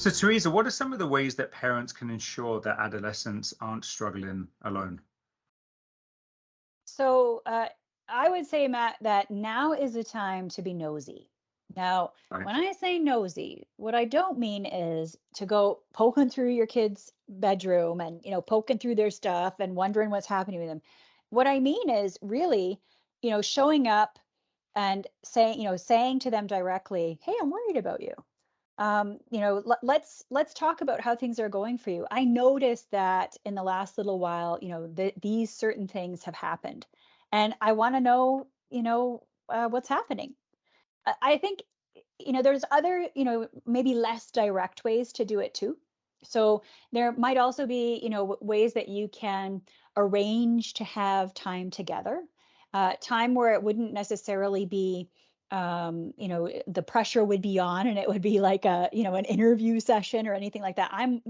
So, Teresa, what are some of the ways that parents can ensure that adolescents aren't struggling alone? So I would say, Matt, that now is the time to be nosy. Now, Right. when I say nosy, what I don't mean is to go poking through your kid's bedroom and, poking through their stuff and wondering what's happening with them. What I mean is really, showing up and saying to them directly, "Hey, I'm worried about you. Let's talk about how things are going for you. I noticed that in the last little while, these certain things have happened, and I want to know, what's happening." I think, there's other, maybe less direct ways to do it too. So there might also be, ways that you can arrange to have time together, time where it wouldn't necessarily be, the pressure would be on and it would be like an interview session or anything like that. I'm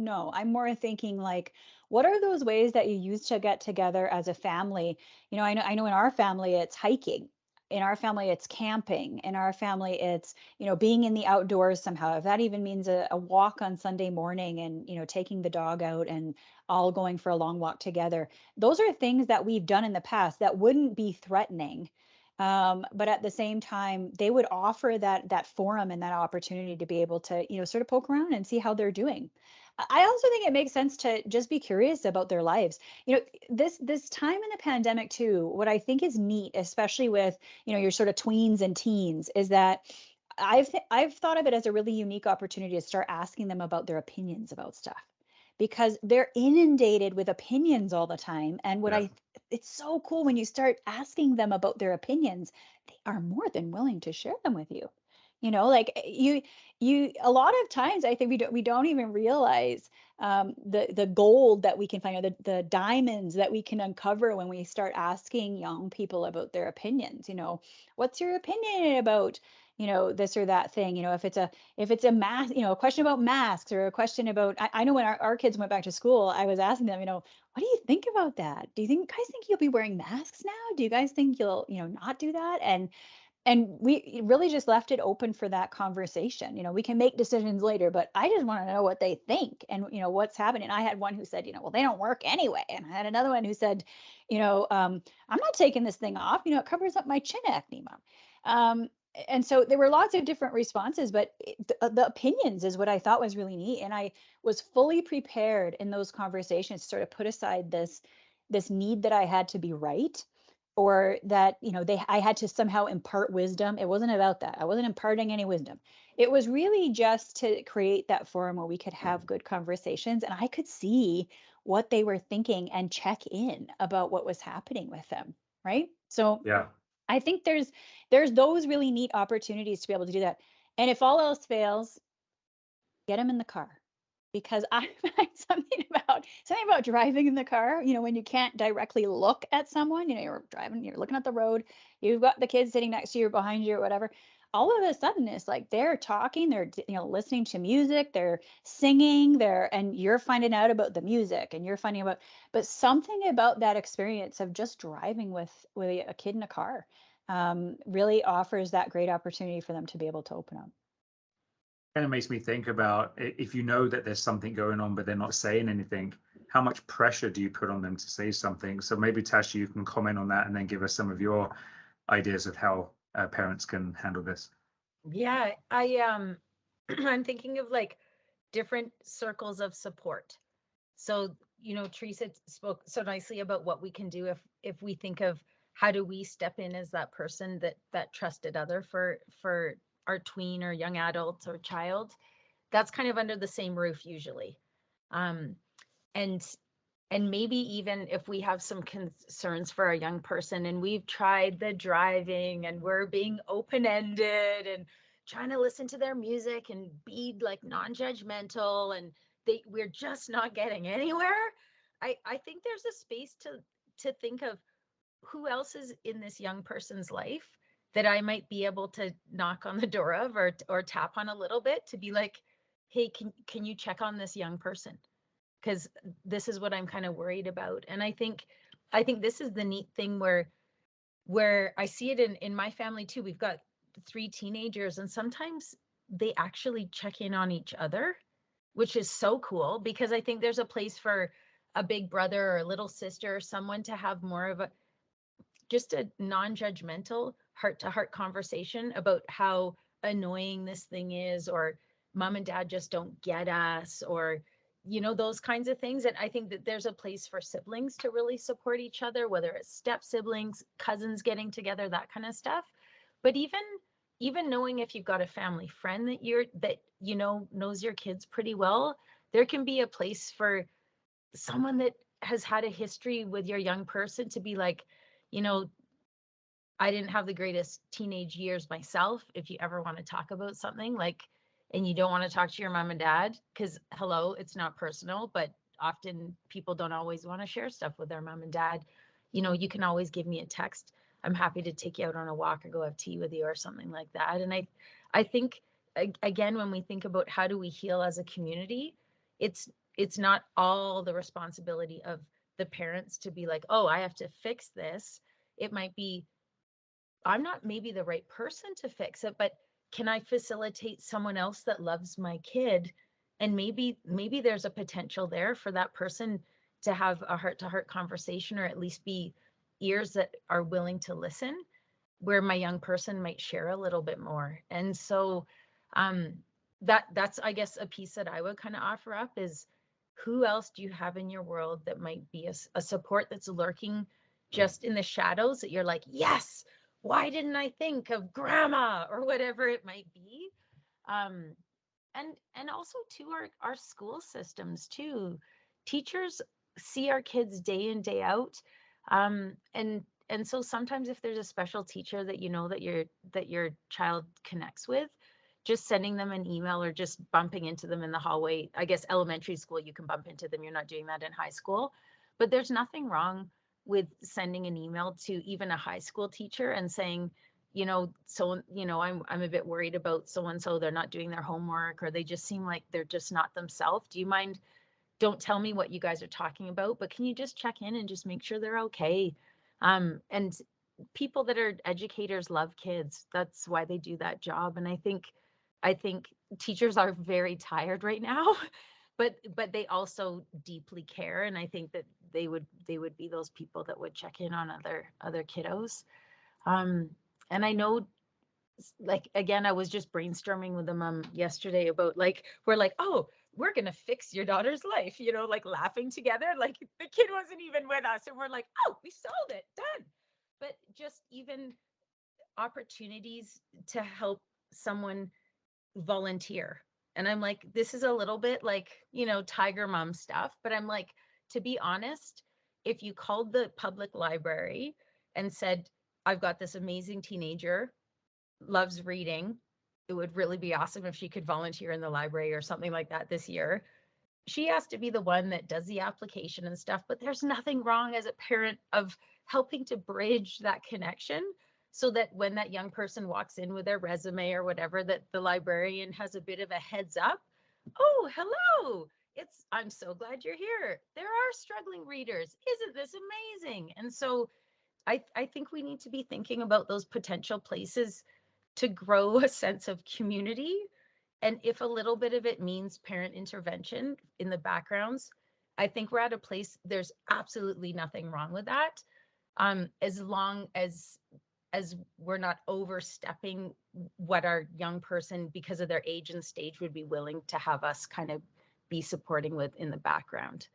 more thinking like, what are those ways that you use to get together as a family? I know in our family it's hiking. In our family, it's camping. In our family, it's, being in the outdoors somehow. If that even means a walk on Sunday morning and, taking the dog out and all going for a long walk together. Those are things that we've done in the past that wouldn't be threatening. But at the same time, they would offer that forum and that opportunity to be able to, sort of poke around and see how they're doing. I also think it makes sense to just be curious about their lives. This time in the pandemic too, what I think is neat, especially with, your sort of tweens and teens, is that I've thought of it as a really unique opportunity to start asking them about their opinions about stuff, because they're inundated with opinions all the time. And Yeah. it's so cool when you start asking them about their opinions, they are more than willing to share them with you. Like you a lot of times I think we don't even realize the gold that we can find, or the diamonds that we can uncover when we start asking young people about their opinions. What's your opinion about, this or that thing? If it's a mask, a question about masks, or a question about, I know when our kids went back to school, I was asking them, what do you think about that? Do you guys think you'll be wearing masks now? Do you guys think you'll, not do that? And we really just left it open for that conversation. We can make decisions later, but I just want to know what they think and, what's happening. I had one who said, well, they don't work anyway. And I had another one who said, I'm not taking this thing off. It covers up my chin acne, mom. And so there were lots of different responses, but the opinions is what I thought was really neat. And I was fully prepared in those conversations to sort of put aside this need that I had to be right, or that, I had to somehow impart wisdom. It wasn't about that. I wasn't imparting any wisdom. It was really just to create that forum where we could have good conversations and I could see what they were thinking and check in about what was happening with them, right? So Yeah. I think there's those really neat opportunities to be able to do that. And if all else fails, get them in the car, because I find something about driving in the car, when you can't directly look at someone, you're driving, you're looking at the road, you've got the kids sitting next to you or behind you or whatever. All of a sudden it's like they're talking, they're listening to music, they're singing, and you're finding out about the music and you're finding about, but something about that experience of just driving with a kid in a car really offers that great opportunity for them to be able to open up. Kind of makes me think about if you know that there's something going on, but they're not saying anything, how much pressure do you put on them to say something? So maybe Tasha, you can comment on that and then give us some of your ideas of how parents can handle this. Yeah, I I'm thinking of like different circles of support. So, Teresa spoke so nicely about what we can do if we think of how do we step in as that person, that trusted other for our tween or young adult or child. That's kind of under the same roof usually. Um, and and maybe even if we have some concerns for a young person and we've tried the driving and we're being open-ended and trying to listen to their music and be like non-judgmental, and we're just not getting anywhere. I think there's a space to think of who else is in this young person's life that I might be able to knock on the door of, or tap on a little bit to be like, hey, can you check on this young person? Because this is what I'm kind of worried about. And I think this is the neat thing where I see it in my family too. We've got 3 teenagers, and sometimes they actually check in on each other which is so cool, because I think there's a place for a big brother or a little sister or someone to have more of a just a non-judgmental heart-to-heart conversation about how annoying this thing is, or mom and dad just don't get us, or those kinds of things. And I think that there's a place for siblings to really support each other, whether it's step siblings, cousins getting together, that kind of stuff. But even knowing if you've got a family friend that knows your kids pretty well, there can be a place for someone that has had a history with your young person to be like, I didn't have the greatest teenage years myself. If you ever want to talk about something like, and you don't want to talk to your mom and dad, because hello, it's not personal, but often people don't always want to share stuff with their mom and dad. You can always give me a text. I'm happy to take you out on a walk or go have tea with you or something like that. And I think, again, when we think about how do we heal as a community, it's not all the responsibility of the parents to be like, oh, I have to fix this. It might be, I'm not maybe the right person to fix it, but can I facilitate someone else that loves my kid? And maybe there's a potential there for that person to have a heart-to-heart conversation, or at least be ears that are willing to listen, where my young person might share a little bit more. And so that's, I guess, a piece that I would kind of offer up is, who else do you have in your world that might be a support that's lurking just in the shadows, that you're like, yes, why didn't I think of grandma, or whatever it might be? And also to our school systems too. Teachers see our kids day in, day out. And so sometimes if there's a special teacher that that your child connects with, just sending them an email or just bumping into them in the hallway. I guess elementary school, you can bump into them. You're not doing that in high school, but there's nothing wrong with sending an email to even a high school teacher and saying, I'm a bit worried about so-and-so, they're not doing their homework, or they just seem like they're just not themselves. Do you mind? Don't tell me what you guys are talking about, but can you just check in and just make sure they're okay? And people that are educators love kids. That's why they do that job. And I think teachers are very tired right now, but they also deeply care. And I think that they would be those people that would check in on other kiddos. And I know, like, again, I was just brainstorming with the mom yesterday about, like, we're like, oh, we're going to fix your daughter's life, like laughing together, like the kid wasn't even with us. And we're like, oh, we solved it, done. But just even opportunities to help someone volunteer. And I'm like, this is a little bit like, tiger mom stuff, but I'm like, to be honest, if you called the public library and said, I've got this amazing teenager, loves reading, it would really be awesome if she could volunteer in the library or something like that this year. She has to be the one that does the application and stuff, but there's nothing wrong as a parent of helping to bridge that connection, so that when that young person walks in with their resume or whatever, that the librarian has a bit of a heads up. Oh, hello. I'm so glad you're here. There are struggling readers. Isn't this amazing? And so I think we need to be thinking about those potential places to grow a sense of community. And if a little bit of it means parent intervention in the backgrounds, I think we're at a place, there's absolutely nothing wrong with that. As long as we're not overstepping what our young person, because of their age and stage, would be willing to have us kind of be supporting with in the background.